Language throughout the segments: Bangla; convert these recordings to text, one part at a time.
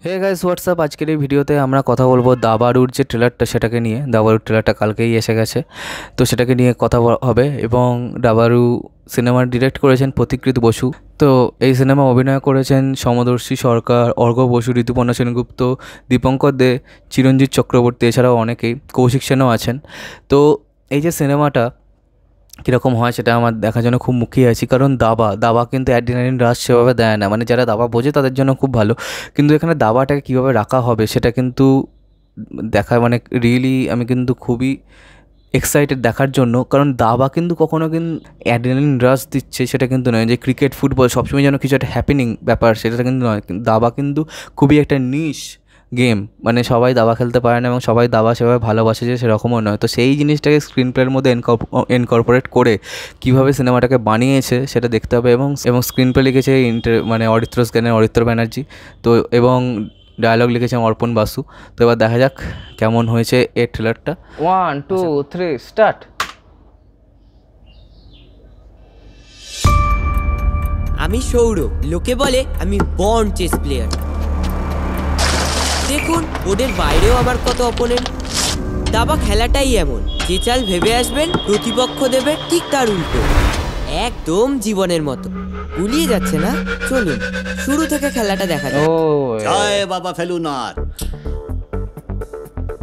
হে গাইস হোয়াটসঅ্যাপ, আজকের এই ভিডিওতে আমরা কথা বলবো দাবারুর যে ট্রেলারটা সেটাকে নিয়ে। দাবারুর ট্রেলারটা কালকেই এসে গেছে, তো সেটাকে নিয়ে কথা হবে। এবং দাবারু সিনেমার ডিরেক্ট করেছেন প্রতীকৃত বসু। তো এই সিনেমা অভিনয় করেছেন সমদর্শী সরকার, অর্ঘ্য বসু, ঋতুপর্ণা সেনগুপ্ত, দীপঙ্কর দে, চিরঞ্জিত চক্রবর্তী, এছাড়াও অনেকেই, কৌশিক সেনও আছেন। তো এই যে সিনেমাটা কীরকম হয় সেটা আমার দেখার জন্য খুব মুখিয়ে আছি, কারণ দাবা কিন্তু অ্যাড্রিনালিন রাশ সেভাবে দেয় না। মানে যারা দাবা বোঝে তাদের জন্য খুব ভালো, কিন্তু এখানে দাবাটাকে কীভাবে রাখা হবে সেটা কিন্তু দেখার মানে রিয়েলি আমি কিন্তু খুবই এক্সাইটেড দেখার জন্য। কারণ দাবা কিন্তু কখনো কিন্তু অ্যাড্রিনালিন রাশ দিচ্ছে সেটা কিন্তু নয়, যে ক্রিকেট ফুটবল সবসময় যেন কিছু একটা হ্যাপেনিং ব্যাপার সেটা কিন্তু নয়। দাবা কিন্তু খুবই একটা নিশ গেম, মানে সবাই দাবা খেলতে পারে না এবং সবাই দাবা সেভাবে ভালোবাসে যে সেরকমও নয়। তো সেই জিনিসটাকে স্ক্রিন প্লের মধ্যে ইনকর্পোরেট করে কীভাবে সিনেমাটাকে বানিয়েছে সেটা দেখতে হবে। এবং স্ক্রিন প্লে লিখেছে মানে অরিত্র ব্যানার্জি, তো এবং ডায়ালগ লিখেছে অর্পণ বাসু। তো এবার দেখা যাক কেমন হয়েছে এই ট্রেলারটা। 1 2 3 স্টার্ট। আমি সৌরভ, লোকে বলে আমি বর্ন চেস প্লেয়ার। দেখুন ওদের বাইরেও আমার কত অপোনেন্ট। দাবা খেলাটাই এমন, যে চাল ভেবে আসবেন প্রতিপক্ষ দেবে ঠিক তার উল্টো, একদম জীবনের মতো। গুলিয়ে যাচ্ছে না? চলুন শুরু থেকে খেলাটা দেখা যাক। জয় বাবা ফেলুনাথ।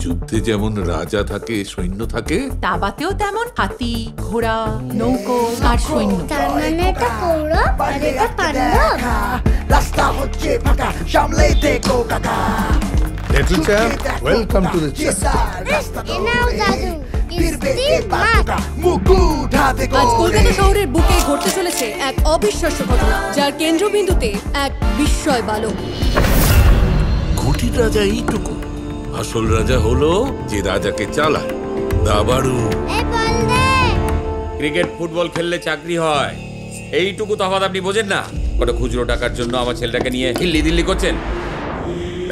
যুদ্ধে যেমন রাজা থাকে, সৈন্য থাকে, দাবাতেও তেমন হাতি, ঘোড়া, নৌকো আর সৈন্য। তার মানে এটা কৌরব আর এটা পাণ্ডব। রাস্তা হচ্ছে ফাঁকা, সামলে দেখো কাকা। Little chap, welcome to the chess. এনাও দাদু, কিস্তির মাঠ। আজ কলকাতা শহরের বুকে ঘটতে চলেছে এক অবিশ্বাস্য ঘটনা, যার কেন্দ্রবিন্দুতে এক বিস্ময় বালক। ঘটির রাজা এইটুকু, আসল রাজা হলো যে রাজাকে চালায়, দাবারু। এই বল দে। ক্রিকেট ফুটবল খেললে চাকরি হয়, এইটুকু তফাৎ আপনি বোঝেন না? ওটা খুচরো টাকার জন্য আমার ছেলেটাকে নিয়ে হিল্লি দিল্লি করছেন।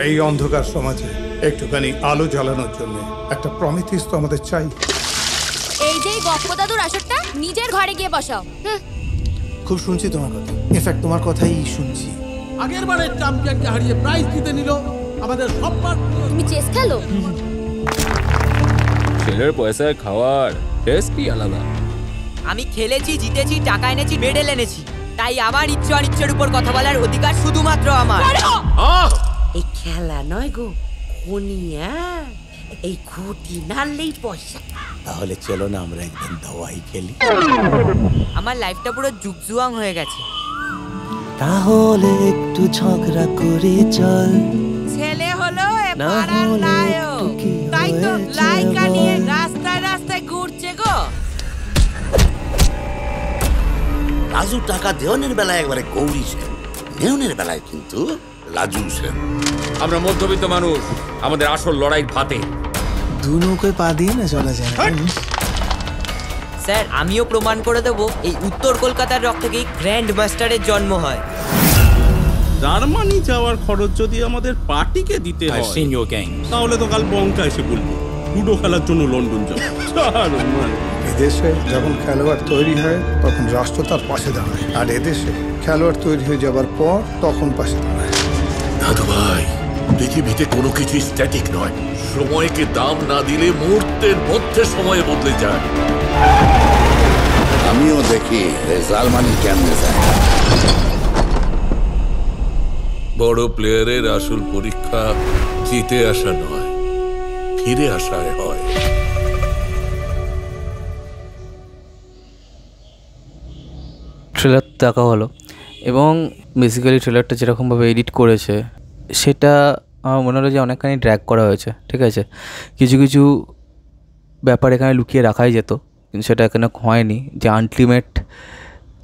এই অন্ধকার সমাজে একটুখানি আলো জ্বালানোর জন্য একটা প্রমিথিস তো আমাদের চাই। এই যে গপ্প দাদুর আসরটা নিজের ঘরে গিয়ে বসাও। খুব শুনছি তোমার কথা, ইনফ্যাক্ট তোমার কথাই শুনছি। আগের বারের চ্যাম্পিয়নকে হারিয়ে প্রাইজ জিতে নিল আমাদের সবার। তুমি চেস খেলো? ছেলের পয়সায় খাওয়ার টেস্টই আলাদা। আমি খেলেছি, জিতেছি, টাকা এনেছি, মেডেল এনেছি, তাই আমার ইচ্ছে অনিচ্ছের উপর কথা বলার অধিকার শুধুমাত্র আমার। এই খেলা নয় গো, খুনিয়া। এই খুঁটি নাড়লেই পয়সা। তাহলে চলো না আমরা একদিন দাওয়াই খেলি। আমার লাইফটা পুরো জুকজুয়াং হয়ে গেছে। তাহলে একটু ঝগড়া করে চল। ছেলে হলো পাড়ার নায়ক, তাই তো লাইকা নিয়ে রাস্তায় রাস্তায় ঘুরছে গো। রাজু টাকা দেওয়ানের বেলায় একবারে গৌরী সেন, নেওনের বেলায় কিন্তু লাজু সেন। আমরা মধ্যবিত্ত মানুষ, আমাদের আসল লড়াই ভাতে। দু নৌকোয় পা দিয়ে না চলা যায়। স্যার আমিও প্রমাণ করে দেবো, এই উত্তর কলকাতার রক থেকেই গ্র্যান্ড মাস্টারের জন্ম হয়। জার্মানি যাওয়ার খরচ যদি আমাদের পার্টিকে দিতে হয় তাহলে তো কাল বঙ্কা এসে বলবো লুডো খেলার জন্য লন্ডন যাবো। এদেশে যখন খেলোয়াড় তৈরি হয় তখন রাষ্ট্র তার পাশে দাঁড়ায়, আর এদেশে খেলোয়াড় তৈরি হয়ে যাবার পর তখন পাশে দাঁড়ায়। দাদু ভাই, পৃথিবীতে কোনো কিছু স্ট্যাটিক নয়। সময়কে দাম না দিলে মুহূর্তের মধ্যে সময় বদলে যায়। আমিও দেখি জার্মানি কেমনে যায়। বড় প্লেয়ারের আসল পরীক্ষা জিতে আসা নয়, ফিরে আসায় হয়। ট্রেলার দেখা হলো এবং বেসিক্যালি ট্রেলারটা যেরকমভাবে এডিট করেছে সেটা আমার মনে হলো যে অনেকখানি ড্র্যাগ করা হয়েছে। ঠিক আছে, কিছু কিছু ব্যাপার এখানে লুকিয়ে রাখাই যেত, কিন্তু সেটা এখানে হয়নি। যে আলটিমেট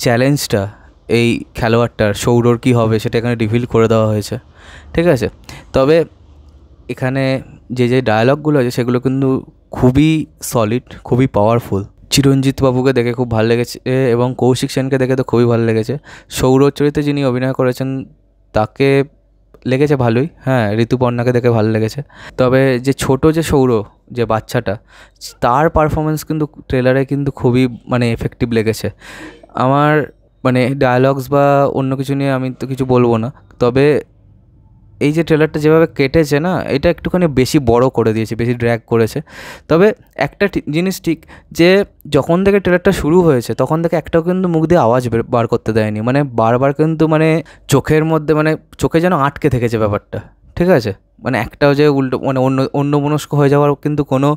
চ্যালেঞ্জটা এই খেলোয়াড়টার সৌরর কী হবে সেটা এখানে রিভিল করে দেওয়া হয়েছে। ঠিক আছে, তবে এখানে যে যে ডায়ালগগুলো আছে সেগুলো কিন্তু খুবই সলিড, খুবই পাওয়ারফুল। চিরঞ্জিত বাবুকে দেখে খুব ভালো লেগেছে এবং কৌশিক সেনকে দেখে তো খুবই ভালো লেগেছে। সৌরভ চরিত্রে যিনি অভিনয় করেছেন তাকে লেগেছে ভালোই। হ্যাঁ, ঋতুপর্ণাকে দেখে ভালো লেগেছে। তবে যে ছোট যে সৌর, যে বাচ্চাটা, তার পারফরমেন্স কিন্তু ট্রেলারে কিন্তু খুবই মানে এফেক্টিভ লেগেছে আমার। মানে ডায়ালগস বা অন্য কিছু নিয়ে আমি তো কিছু বলবো না, তবে এই যে ট্রেলারটা যেভাবে কেটেছে না, এটা একটুখানি বেশি বড় করে দিয়েছে, বেশি ড্র্যাগ করেছে। তবে একটা জিনিস ঠিক, যে যখন থেকে ট্রেলারটা শুরু হয়েছে তখন থেকে একটাও কিন্তু মুখ দিয়ে আওয়াজ বার করতে দেয়নি, মানে বারবার কিন্তু মানে চোখের মধ্যে মানে চোখে যেন আটকে থেকেছে ব্যাপারটা, ঠিক আছে? মানে একটাও যে উল্টো মানে অন্যমনস্ক হয়ে যাওয়ার কিন্তু কোনো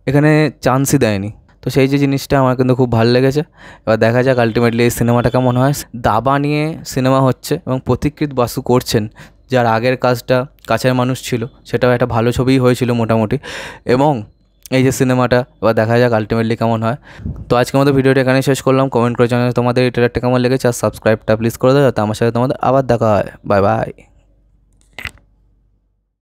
এখানে চান্সই দেয়নি। তো সেই যে জিনিসটা আমার কিন্তু খুব ভালো লেগেছে। এবার দেখা যাক আলটিমেটলি এই সিনেমাটা কেমন হয়। দাবা নিয়ে সিনেমা হচ্ছে এবং পথিকৃৎ বাসু করছেন, যার আগের কাজটা কাছের মানুষ ছিল, সেটাও একটা ভালো ছবিই হয়েছিল মোটামুটি। এবং এই যে সিনেমাটা, এবার দেখা যাক আলটিমেটলি কেমন হয়। তো আজকের মতো ভিডিওটা এখানেই শেষ করলাম। কমেন্ট করে জানাও তোমাদের এই ট্রেলারটা কেমন লেগেছে, আর সাবস্ক্রাইবটা প্লিজ করে দাও যাতে আমার সাথে তোমাদের আবার দেখা হয়। Bye bye.